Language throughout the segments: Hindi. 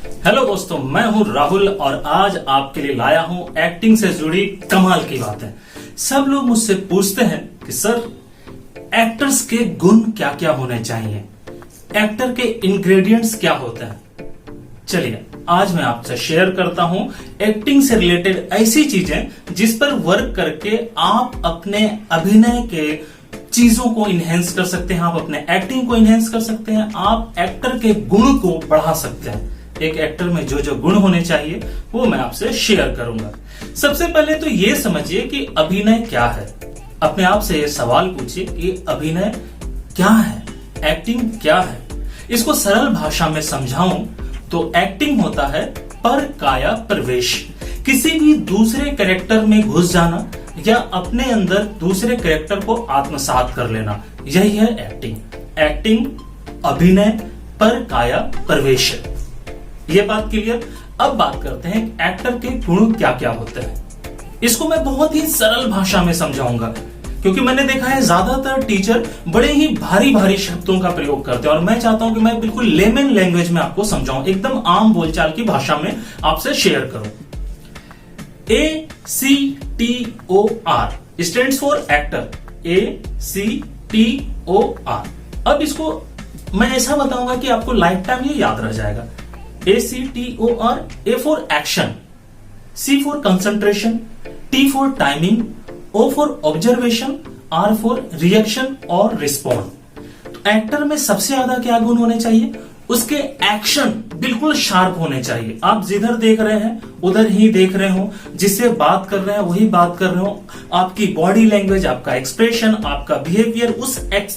हेलो दोस्तों, मैं हूं राहुल और आज आपके लिए लाया हूं एक्टिंग से जुड़ी कमाल की बातें। सब लोग मुझसे पूछते हैं कि सर एक्टर्स के गुण क्या क्या होने चाहिए, एक्टर के इंग्रेडिएंट्स क्या होते हैं। चलिए आज मैं आपसे शेयर करता हूं एक्टिंग से रिलेटेड ऐसी चीजें जिस पर वर्क करके आप अपने अभिनय के चीजों को इनहेंस कर सकते हैं, आप अपने एक्टिंग को इनहेंस कर सकते हैं, आप एक्टर के गुण को बढ़ा सकते हैं। एक एक्टर में जो जो गुण होने चाहिए वो मैं आपसे शेयर करूंगा। सबसे पहले तो ये समझिए कि अभिनय क्या है। अपने आप से ये सवाल पूछिए कि अभिनय क्या है, एक्टिंग क्या है। इसको सरल भाषा में समझाऊं तो एक्टिंग होता है पर काया प्रवेश, किसी भी दूसरे कैरेक्टर में घुस जाना या अपने अंदर दूसरे कैरेक्टर को आत्मसात कर लेना, यही है एक्टिंग। एक्टिंग अभिनय पर काया प्रवेश है। ये बात क्लियर। अब बात करते हैं एक्टर के गुण क्या क्या होते हैं। इसको मैं बहुत ही सरल भाषा में समझाऊंगा क्योंकि मैंने देखा है ज्यादातर टीचर बड़े ही भारी भारी शब्दों का प्रयोग करते हैं और मैं चाहता हूं कि मैं बिल्कुल लेमन लैंग्वेज में आपको समझाऊं, एकदम आम बोलचाल की भाषा में आपसे शेयर करूं। ACTOR stands for actor. ACTOR। अब इसको मैं ऐसा बताऊंगा कि आपको लाइफ टाइम ये याद रह जाएगा। ACTOR, A for action, C for concentration, T for timing, O for observation, R for reaction और respond। तो एक्टर में सबसे ज्यादा क्या गुण होने चाहिए? उसके एक्शन बिल्कुल शार्प होने चाहिए। आप जिधर देख रहे हैं उधर ही देख रहे हो, जिससे बात कर रहे हैं वही बात कर रहे हो। आपकी बॉडी लैंग्वेज, आपका एक्सप्रेशन, आपका बिहेवियर,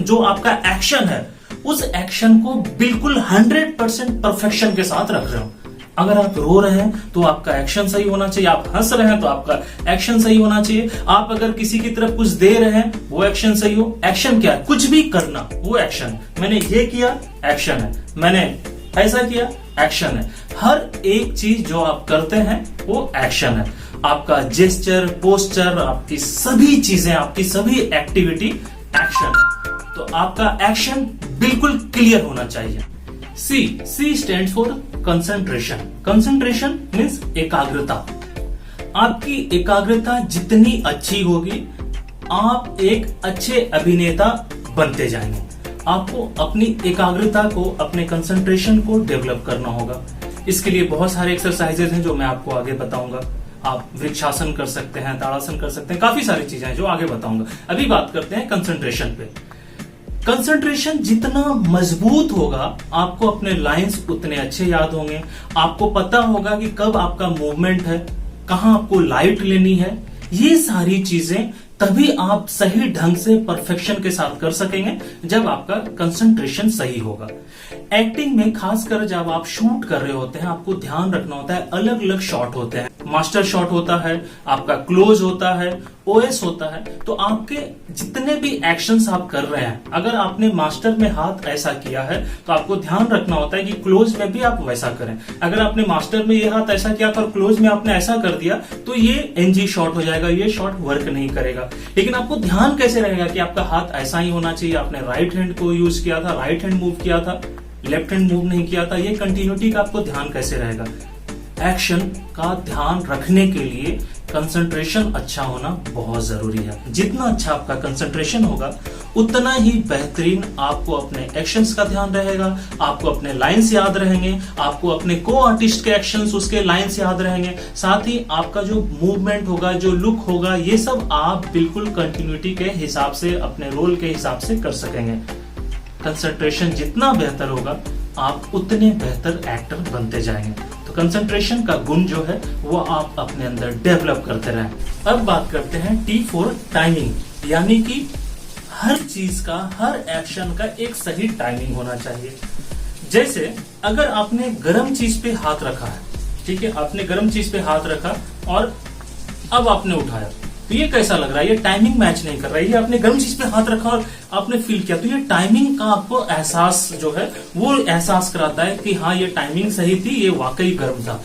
जो आपका एक्शन है उस एक्शन को बिल्कुल 100% परफेक्शन के साथ रख रहे हो। अगर आप रो रहे हैं तो आपका एक्शन सही होना चाहिए, आप हंस रहे हैं तो आपका एक्शन सही होना चाहिए, आप अगर किसी की तरफ कुछ दे रहे हैं वो एक्शन सही हो। एक्शन क्या है? कुछ भी करना वो एक्शन। मैंने ये किया एक्शन है, मैंने ऐसा किया एक्शन है। हर एक चीज जो आप करते हैं वो एक्शन है। आपका जेस्चर, पोस्चर, आपकी सभी चीजें, आपकी सभी एक्टिविटी एक्शन है। तो आपका एक्शन बिल्कुल क्लियर होना चाहिए। C stand for concentration. Concentration means एकाग्रता। आपकी एकाग्रता जितनी अच्छी होगी आप एक अच्छे अभिनेता बनते जाएंगे। आपको अपनी एकाग्रता को, अपने कंसंट्रेशन को डेवलप करना होगा। इसके लिए बहुत सारे एक्सरसाइजेज हैं जो मैं आपको आगे बताऊंगा। आप वृक्षासन कर सकते हैं, ताड़ासन कर सकते हैं, काफी सारी चीजें हैं जो आगे बताऊंगा। अभी बात करते हैं कंसंट्रेशन पे। कंसंट्रेशन जितना मजबूत होगा आपको अपने लाइंस उतने अच्छे याद होंगे। आपको पता होगा कि कब आपका मूवमेंट है, कहां आपको लाइट लेनी है। ये सारी चीजें तभी आप सही ढंग से परफेक्शन के साथ कर सकेंगे जब आपका कंसंट्रेशन सही होगा। एक्टिंग में खासकर जब आप शूट कर रहे होते हैं आपको ध्यान रखना होता है, अलग अलग शॉट होते हैं। मास्टर शॉट होता है, आपका क्लोज होता है, OS होता है। तो आपके जितने भी एक्शंस आप कर रहे हैं, अगर आपने मास्टर में हाथ ऐसा किया है तो आपको ध्यान रखना होता है कि क्लोज में भी आप वैसा करें। अगर आपने मास्टर में ये हाथ ऐसा किया था और क्लोज में आपने ऐसा कर दिया तो ये NG शॉट हो जाएगा, ये शॉट वर्क नहीं करेगा। लेकिन आपको ध्यान कैसे रहेगा कि आपका हाथ ऐसा ही होना चाहिए, आपने राइट हैंड को यूज किया था, राइट हैंड मूव किया था, लेफ्ट हैंड मूव नहीं किया था। ये कंटिन्यूटी का आपको ध्यान कैसे रहेगा? एक्शन का ध्यान रखने के लिए कंसंट्रेशन अच्छा होना बहुत जरूरी है। जितना अच्छा आपका कंसंट्रेशन होगा उतना ही बेहतरीन आपको अपने एक्शंस का ध्यान रहेगा, आपको अपने लाइंस याद रहेंगे, आपको अपने को आर्टिस्ट के एक्शंस, उसके लाइंस याद रहेंगे। साथ ही आपका जो मूवमेंट होगा, जो लुक होगा, ये सब आप बिल्कुल कंटिन्यूटी के हिसाब से, अपने रोल के हिसाब से कर सकेंगे। कंसंट्रेशन जितना बेहतर होगा आप उतने बेहतर एक्टर बनते जाएंगे। तो कंसंट्रेशन का गुण जो है वो आप अपने अंदर डेवलप करते रहें। अब बात करते हैं T फॉर टाइमिंग, यानी कि हर चीज का, हर एक्शन का एक सही टाइमिंग होना चाहिए। जैसे अगर आपने गर्म चीज पे हाथ रखा है, ठीक है, आपने गर्म चीज पे हाथ रखा और अब आपने उठाया तो ये कैसा लग रहा है? ये टाइमिंग मैच नहीं कर रहा है। ये आपने गर्म चीज पे हाथ रखा और आपने फील किया तो ये टाइमिंग का आपको एहसास जो है वो एहसास कराता है कि हाँ ये टाइमिंग सही थी, ये वाकई गर्म था।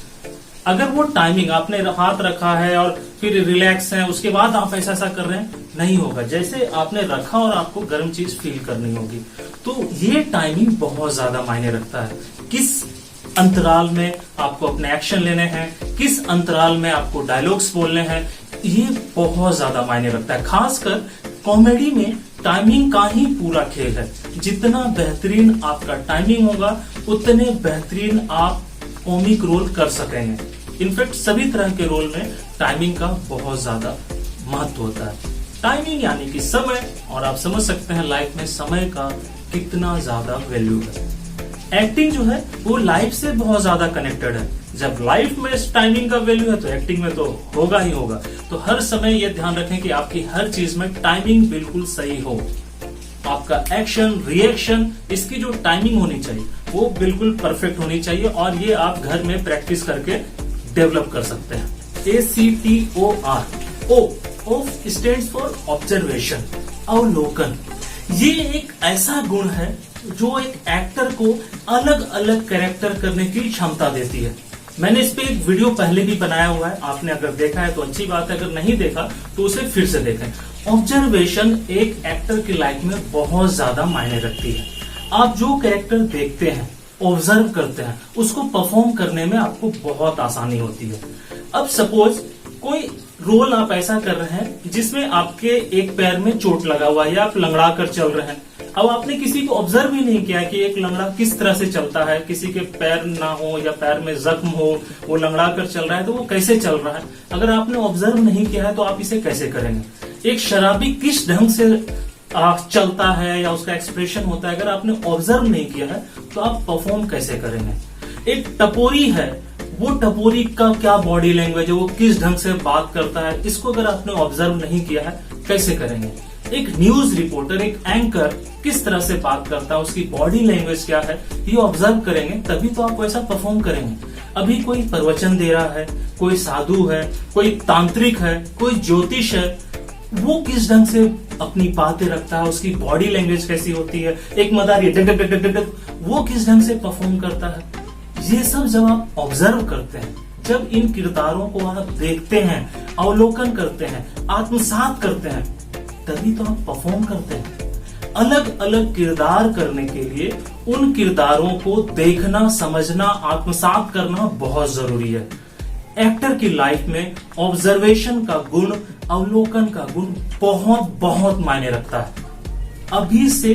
अगर वो टाइमिंग, आपने हाथ रखा है और फिर रिलैक्स है उसके बाद आप ऐसा ऐसा कर रहे हैं, नहीं होगा। जैसे आपने रखा और आपको गर्म चीज फील करनी होगी। तो ये टाइमिंग बहुत ज्यादा मायने रखता है। किस अंतराल में आपको अपने एक्शन लेने हैं, किस अंतराल में आपको डायलॉग्स बोलने हैं, ये बहुत ज्यादा मायने रखता है। खासकर कॉमेडी में टाइमिंग का ही पूरा खेल है। जितना बेहतरीन आपका टाइमिंग होगा उतने बेहतरीन आप कॉमिक रोल कर सकेंगे। इनफैक्ट सभी तरह के रोल में टाइमिंग का बहुत ज्यादा महत्व होता है। टाइमिंग यानी कि समय, और आप समझ सकते हैं लाइफ में समय का कितना ज्यादा वैल्यू है। एक्टिंग जो है वो लाइफ से बहुत ज्यादा कनेक्टेड है। जब लाइफ में टाइमिंग का वैल्यू है तो एक्टिंग में तो होगा ही होगा। तो हर समय ये ध्यान रखें कि आपकी हर चीज में टाइमिंग बिल्कुल सही हो। आपका एक्शन, रिएक्शन, इसकी जो टाइमिंग होनी चाहिए वो बिल्कुल परफेक्ट होनी चाहिए, और ये आप घर में प्रैक्टिस करके डेवलप कर सकते हैं। ACTOR, O stands for observation, अवलोकन। ये एक ऐसा गुण है जो एक एक्टर को अलग अलग कैरेक्टर करने की क्षमता देती है। मैंने इस पे एक वीडियो पहले भी बनाया हुआ है, आपने अगर देखा है तो अच्छी बात है, अगर नहीं देखा तो उसे फिर से देखें। ऑब्जर्वेशन एक एक्टर की लाइफ में बहुत ज्यादा मायने रखती है। आप जो कैरेक्टर देखते हैं, ऑब्जर्व करते हैं, उसको परफॉर्म करने में आपको बहुत आसानी होती है। अब सपोज कोई रोल आप ऐसा कर रहे हैं जिसमें आपके एक पैर में चोट लगा हुआ है या आप लंगड़ा कर चल रहे हैं। अब आपने किसी को ऑब्जर्व ही नहीं किया कि एक लंगड़ा किस तरह से चलता है, किसी के पैर ना हो या पैर में जख्म हो, वो लंगड़ा कर चल रहा है तो वो कैसे चल रहा है। अगर आपने ऑब्जर्व नहीं किया है तो आप इसे कैसे करेंगे। एक शराबी किस ढंग से चलता है या उसका एक्सप्रेशन होता है, अगर आपने ऑब्जर्व नहीं किया है तो आप परफॉर्म कैसे करेंगे। एक टपोरी है, वो टपोरी का क्या बॉडी लैंग्वेज है, वो किस ढंग से बात करता है, इसको अगर आपने ऑब्जर्व नहीं किया है कैसे करेंगे। एक न्यूज रिपोर्टर, एक एंकर किस तरह से बात करता है, उसकी बॉडी लैंग्वेज क्या है, ये ऑब्जर्व करेंगे तभी तो आप वैसा परफॉर्म करेंगे। अभी कोई प्रवचन दे रहा है, कोई साधु है, कोई तांत्रिक है, कोई ज्योतिष है, वो किस ढंग से अपनी बातें रखता है, उसकी बॉडी लैंग्वेज कैसी होती है। एक मदारी duck duck duck duck duck, वो किस ढंग से परफॉर्म करता है। ये सब जब आप ऑब्जर्व करते हैं, जब इन किरदारों को आप देखते हैं, अवलोकन करते हैं, आत्मसात करते हैं, तभी तो आप परफॉर्म करते हैं। अलग अलग किरदार करने के लिए उन किरदारों को देखना, समझना, आत्मसात करना बहुत जरूरी है। एक्टर की लाइफ में ऑब्जर्वेशन का गुण, अवलोकन का गुण बहुत बहुत मायने रखता है। अभी से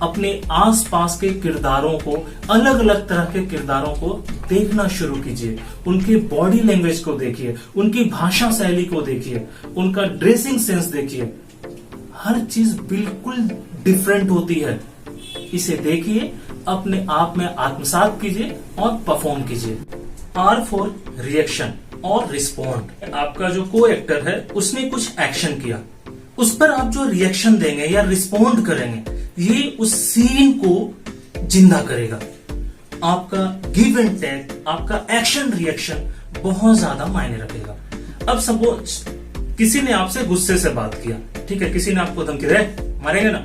अपने आसपास के किरदारों को, अलग अलग तरह के किरदारों को देखना शुरू कीजिए। उनके बॉडी लैंग्वेज को देखिए, उनकी भाषा शैली को देखिए, उनका ड्रेसिंग सेंस देखिए। हर चीज बिल्कुल डिफरेंट होती है। इसे देखिए, अपने आप में आत्मसात कीजिए और परफॉर्म कीजिए। R फॉर रिएक्शन और रिस्पॉन्ड। आपका जो को एक्टर है उसने कुछ एक्शन किया, उस पर आप जो रिएक्शन देंगे या रिस्पॉन्ड करेंगे, ये उस सीन को जिंदा करेगा। आपका गिव एंड टेक, आपका एक्शन रिएक्शन बहुत ज्यादा मायने रखेगा। अब सपोज किसी ने आपसे गुस्से से बात किया, ठीक है, किसी ने आपको धमकी दे मारेंगे ना,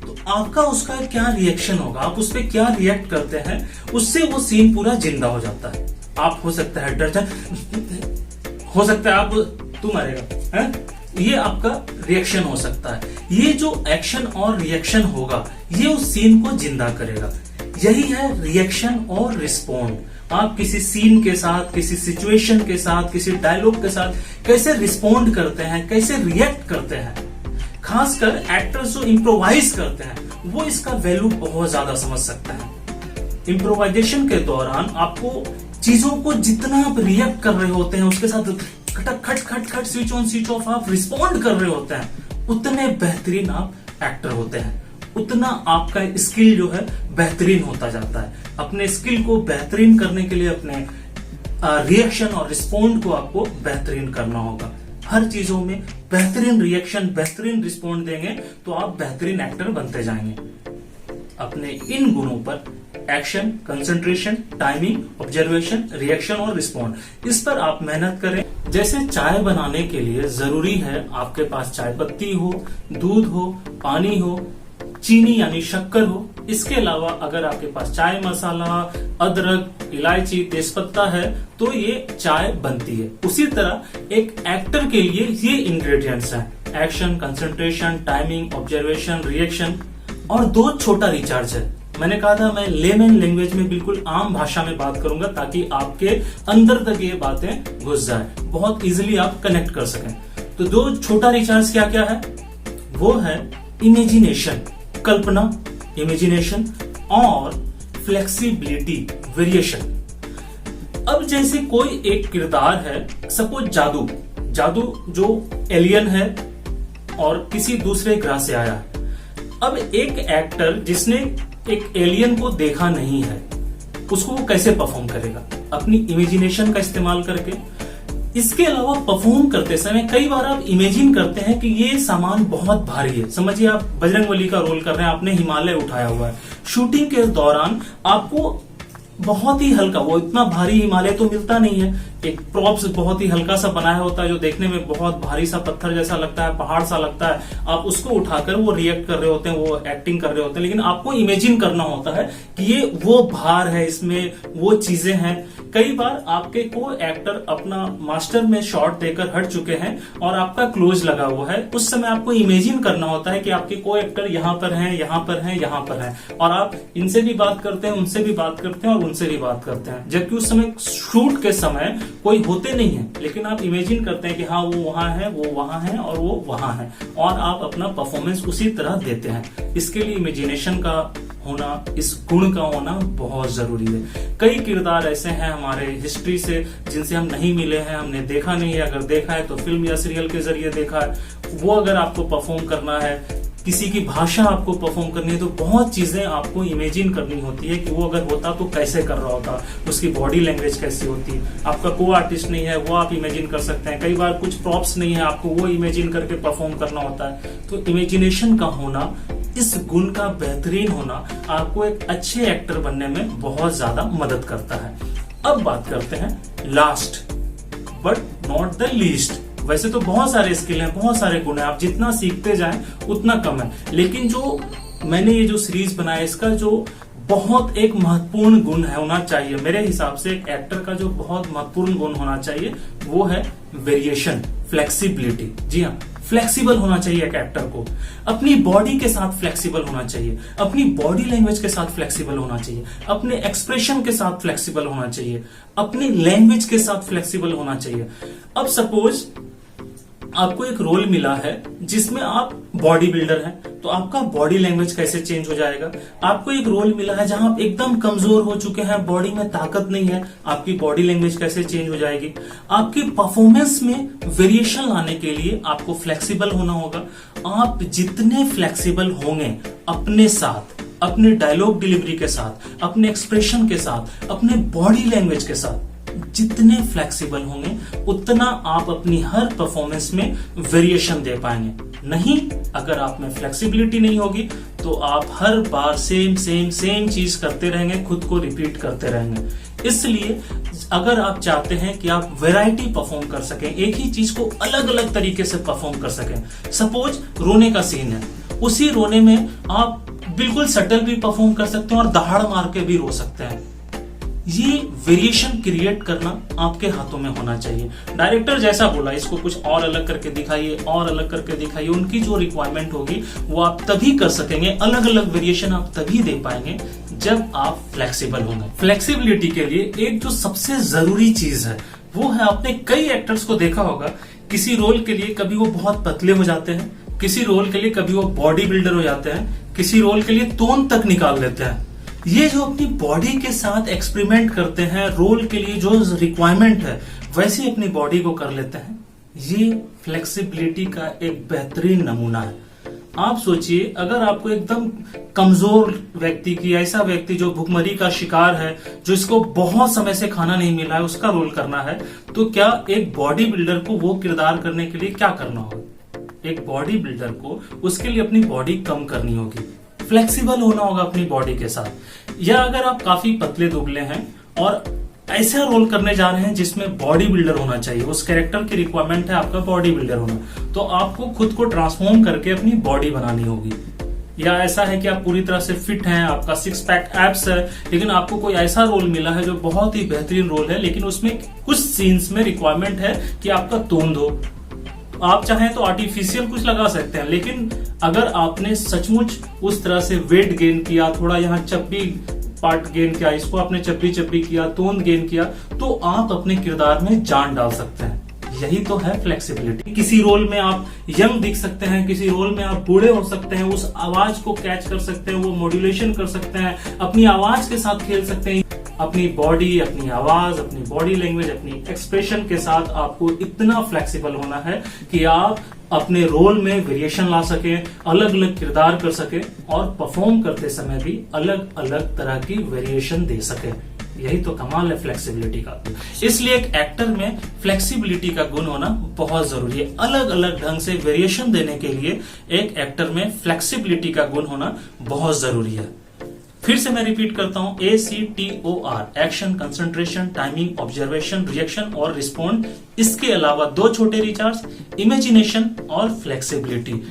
तो आपका उसका क्या रिएक्शन होगा, आप उस पर क्या रिएक्ट करते हैं, उससे वो सीन पूरा जिंदा हो जाता है। आप हो सकता है डर जाए, हो सकता है आप तू मारेगा है, ये आपका रिएक्शन हो सकता है। ये जो एक्शन और रिएक्शन होगा ये उस सीन को जिंदा करेगा। यही है रिएक्शन और रिस्पॉन्ड। आप किसी सीन के साथ, किसी सिचुएशन के साथ, किसी डायलॉग के साथ कैसे रिस्पॉन्ड करते हैं, कैसे रिएक्ट करते हैं। खासकर एक्टर्स जो इम्प्रोवाइज करते हैं वो इसका वैल्यू बहुत ज्यादा समझ सकते हैं। इम्प्रोवाइजेशन के दौरान आपको चीजों को जितना आप रिएक्ट कर रहे होते हैं, उसके साथ खट खट खट खट स्विच ऑन स्विच ऑफ आप रिस्पॉन्ड कर रहे होते हैं, उतने बेहतरीन आप एक्टर होते हैं, उतना आपका स्किल जो है बेहतरीन होता जाता है। अपने स्किल को बेहतरीन करने के लिए अपने रिएक्शन और रिस्पॉन्ड को आपको बेहतरीन करना होगा। हर चीजों में बेहतरीन रिएक्शन, बेहतरीन रिस्पॉन्ड देंगे तो आप बेहतरीन एक्टर बनते जाएंगे। अपने इन गुणों पर action, concentration, timing, observation, reaction और रिस्पॉन्ड, इस पर आप मेहनत करें। जैसे चाय बनाने के लिए जरूरी है आपके पास चाय पत्ती हो, दूध हो, पानी हो, चीनी यानी शक्कर हो। इसके अलावा अगर आपके पास चाय मसाला, अदरक, इलायची, तेजपत्ता है तो ये चाय बनती है। उसी तरह एक एक्टर के लिए ये इंग्रेडिएंट्स हैं, action, concentration, timing, observation, reaction और दो छोटा रिचार्ज है, मैंने कहा था मैं लेमन लैंग्वेज में बिल्कुल आम भाषा में बात करूंगा ताकि आपके अंदर तक ये बातें घुस जाए, बहुत इजीली आप कनेक्ट कर सकें। तो दो छोटा रिचार्ज क्या क्या है, वो है इमेजिनेशन, कल्पना, इमेजिनेशन, और फ्लेक्सिबिलिटी, वेरिएशन। अब जैसे कोई एक किरदार है, सपोज जादू जो एलियन है और किसी दूसरे ग्रह से आया है। अब एक एक्टर जिसने एक एलियन को देखा नहीं है, उसको वो कैसे परफॉर्म करेगा, अपनी इमेजिनेशन का इस्तेमाल करके। इसके अलावा परफॉर्म करते समय कई बार आप इमेजिन करते हैं कि ये सामान बहुत भारी है। समझिए आप बजरंगबली का रोल कर रहे हैं, आपने हिमालय उठाया हुआ है। शूटिंग के दौरान आपको बहुत ही हल्का, वो इतना भारी हिमालय तो मिलता नहीं है, एक प्रॉप्स बहुत ही हल्का सा बनाया होता है जो देखने में बहुत भारी सा पत्थर जैसा लगता है, पहाड़ सा लगता है। आप उसको उठाकर वो रिएक्ट कर रहे होते हैं, वो एक्टिंग कर रहे होते हैं, लेकिन आपको इमेजिन करना होता है कि ये वो भार है, इसमें वो चीजें हैं। कई बार आपके को एक्टर अपना मास्टर में शॉट देकर हट चुके हैं और आपका क्लोज लगा हुआ है, उस समय आपको इमेजिन करना होता है कि आपके को एक्टर यहाँ पर हैं, यहाँ पर हैं, यहाँ पर हैं, और आप इनसे भी बात करते हैं, उनसे भी बात करते हैं और उनसे भी बात करते हैं, जबकि उस समय शूट के समय कोई होते नहीं है, लेकिन आप इमेजिन करते हैं कि हाँ वो वहां है, वो वहां है और वो वहां है, और आप अपना परफॉर्मेंस उसी तरह देते हैं। इसके लिए इमेजिनेशन का होना, इस गुण का होना बहुत जरूरी है। कई किरदार ऐसे हैं हमारे हिस्ट्री से जिनसे हम नहीं मिले हैं, हमने देखा नहीं है, अगर देखा है तो फिल्म या सीरियल के जरिए देखा है। वो अगर आपको परफॉर्म करना है, किसी की भाषा आपको परफॉर्म करनी है, तो बहुत चीजें आपको इमेजिन करनी होती है कि वो अगर होता तो कैसे कर रहा होता, उसकी बॉडी लैंग्वेज कैसी होती। आपका को आर्टिस्ट नहीं है, वो आप इमेजिन कर सकते हैं। कई बार कुछ प्रॉप्स नहीं है, आपको वो इमेजिन करके परफॉर्म करना होता है। तो इमेजिनेशन का होना, इस गुण का बेहतरीन होना आपको एक अच्छे एक्टर बनने में बहुत ज्यादा मदद करता है। अब बात करते हैं last but not the least. वैसे तो बहुत सारे स्किल हैं, बहुत सारे गुण हैं, आप जितना सीखते जाएं उतना कम है, लेकिन जो मैंने ये जो सीरीज बनाया, इसका जो बहुत एक महत्वपूर्ण गुण है होना चाहिए मेरे हिसाब से, एक एक्टर का जो बहुत महत्वपूर्ण गुण होना चाहिए वो है वेरिएशन, फ्लेक्सिबिलिटी। जी हाँ, फ्लेक्सिबल होना चाहिए एक एक्टर को, अपनी बॉडी के साथ फ्लेक्सिबल होना चाहिए, अपनी बॉडी लैंग्वेज के साथ फ्लेक्सिबल होना चाहिए, अपने एक्सप्रेशन के साथ फ्लेक्सिबल होना चाहिए, अपनी लैंग्वेज के साथ फ्लेक्सिबल होना चाहिए। अब सपोज आपको एक रोल मिला है जिसमें आप बॉडी बिल्डर हैं, तो आपका बॉडी लैंग्वेज कैसे चेंज हो जाएगा। आपको एक रोल मिला है जहां आप एकदम कमजोर हो चुके हैं, बॉडी में ताकत नहीं है, आपकी बॉडी लैंग्वेज कैसे चेंज हो जाएगी। आपकी परफॉर्मेंस में वेरिएशन लाने के लिए आपको फ्लेक्सिबल होना होगा। आप जितने फ्लेक्सिबल होंगे अपने साथ, अपने डायलॉग डिलीवरी के साथ, अपने एक्सप्रेशन के साथ, अपने बॉडी लैंग्वेज के साथ जितने फ्लेक्सिबल होंगे उतना आप अपनी हर परफॉर्मेंस में वेरिएशन दे पाएंगे। नहीं, अगर आप में फ्लेक्सिबिलिटी नहीं होगी तो आप हर बार सेम चीज करते रहेंगे, खुद को रिपीट करते रहेंगे। इसलिए अगर आप चाहते हैं कि आप वैरायटी परफॉर्म कर सकें, एक ही चीज को अलग अलग तरीके से परफॉर्म कर सकें, सपोज रोने का सीन है, उसी रोने में आप बिल्कुल सटल भी परफॉर्म कर सकते हैं और दहाड़ मार के भी रो सकते हैं। ये वेरिएशन क्रिएट करना आपके हाथों में होना चाहिए। डायरेक्टर जैसा बोला, इसको कुछ और अलग करके दिखाइए, और अलग करके दिखाइए, उनकी जो रिक्वायरमेंट होगी वो आप तभी कर सकेंगे। अलग अलग वेरिएशन आप तभी दे पाएंगे जब आप फ्लेक्सिबल होंगे। फ्लेक्सिबिलिटी के लिए एक जो सबसे जरूरी चीज है वो है, आपने कई एक्टर्स को देखा होगा, किसी रोल के लिए कभी वो बहुत पतले हो जाते हैं, किसी रोल के लिए कभी वो बॉडी बिल्डर हो जाते हैं, किसी रोल के लिए तोन तक निकाल लेते हैं। ये जो अपनी बॉडी के साथ एक्सपेरिमेंट करते हैं, रोल के लिए जो रिक्वायरमेंट है वैसे अपनी बॉडी को कर लेते हैं, ये फ्लेक्सिबिलिटी का एक बेहतरीन नमूना है। आप सोचिए, अगर आपको एकदम कमजोर व्यक्ति की, ऐसा व्यक्ति जो भुखमरी का शिकार है, जो इसको बहुत समय से खाना नहीं मिला है, उसका रोल करना है, तो क्या एक बॉडी बिल्डर को वो किरदार करने के लिए क्या करना होगा। एक बॉडी बिल्डर को उसके लिए अपनी बॉडी कम करनी होगी, फ्लेक्सिबल होना होगा अपनी बॉडी के साथ। या अगर आप काफी पतले दुबले हैं और ऐसा रोल करने जा रहे हैं जिसमें बॉडी बिल्डर होना चाहिए, उस कैरेक्टर की रिक्वायरमेंट है आपका बॉडी बिल्डर होना, तो आपको खुद को ट्रांसफॉर्म करके अपनी बॉडी बनानी होगी। या ऐसा है कि आप पूरी तरह से फिट हैं, आपका 6 पैक एब्स है, लेकिन आपको कोई ऐसा रोल मिला है जो बहुत ही बेहतरीन रोल है, लेकिन उसमें कुछ सीन्स में रिक्वायरमेंट है कि आपका तोंद हो। आप चाहें तो आर्टिफिशियल कुछ लगा सकते हैं, लेकिन अगर आपने सचमुच उस तरह से वेट गेन किया, थोड़ा यहाँ चब्बी पार्ट गेन किया, इसको आपने चब्बी चब्बी किया, तोंद गेन किया, तो आप अपने किरदार में जान डाल सकते हैं। यही तो है फ्लेक्सिबिलिटी। किसी रोल में आप यंग दिख सकते हैं, किसी रोल में आप बूढ़े हो सकते हैं, उस आवाज को कैच कर सकते हैं, वो मॉड्यूलेशन कर सकते हैं, अपनी आवाज के साथ खेल सकते हैं। अपनी बॉडी, अपनी आवाज, अपनी बॉडी लैंग्वेज, अपनी एक्सप्रेशन के साथ आपको इतना फ्लेक्सिबल होना है कि आप अपने रोल में वेरिएशन ला सके, अलग अलग किरदार कर सके और परफॉर्म करते समय भी अलग अलग तरह की वेरिएशन दे सके। यही तो कमाल है फ्लेक्सिबिलिटी का। इसलिए एक एक्टर में फ्लेक्सिबिलिटी का गुण होना बहुत जरूरी है। अलग अलग ढंग से वेरिएशन देने के लिए एक एक्टर में फ्लेक्सिबिलिटी का गुण होना बहुत जरूरी है। फिर से मैं रिपीट करता हूं, ACTOR, action, concentration, timing, observation, reaction और रिस्पॉन्ड। इसके अलावा 2 छोटे रिचार्ज, इमेजिनेशन और फ्लेक्सिबिलिटी।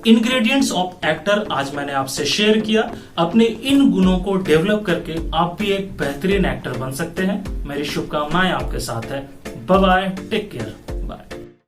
इंग्रेडिएंट्स ऑफ एक्टर आज मैंने आपसे शेयर किया। अपने इन गुणों को डेवलप करके आप भी एक बेहतरीन एक्टर बन सकते हैं। मेरी शुभकामनाएं आपके साथ है। Bye bye, take care.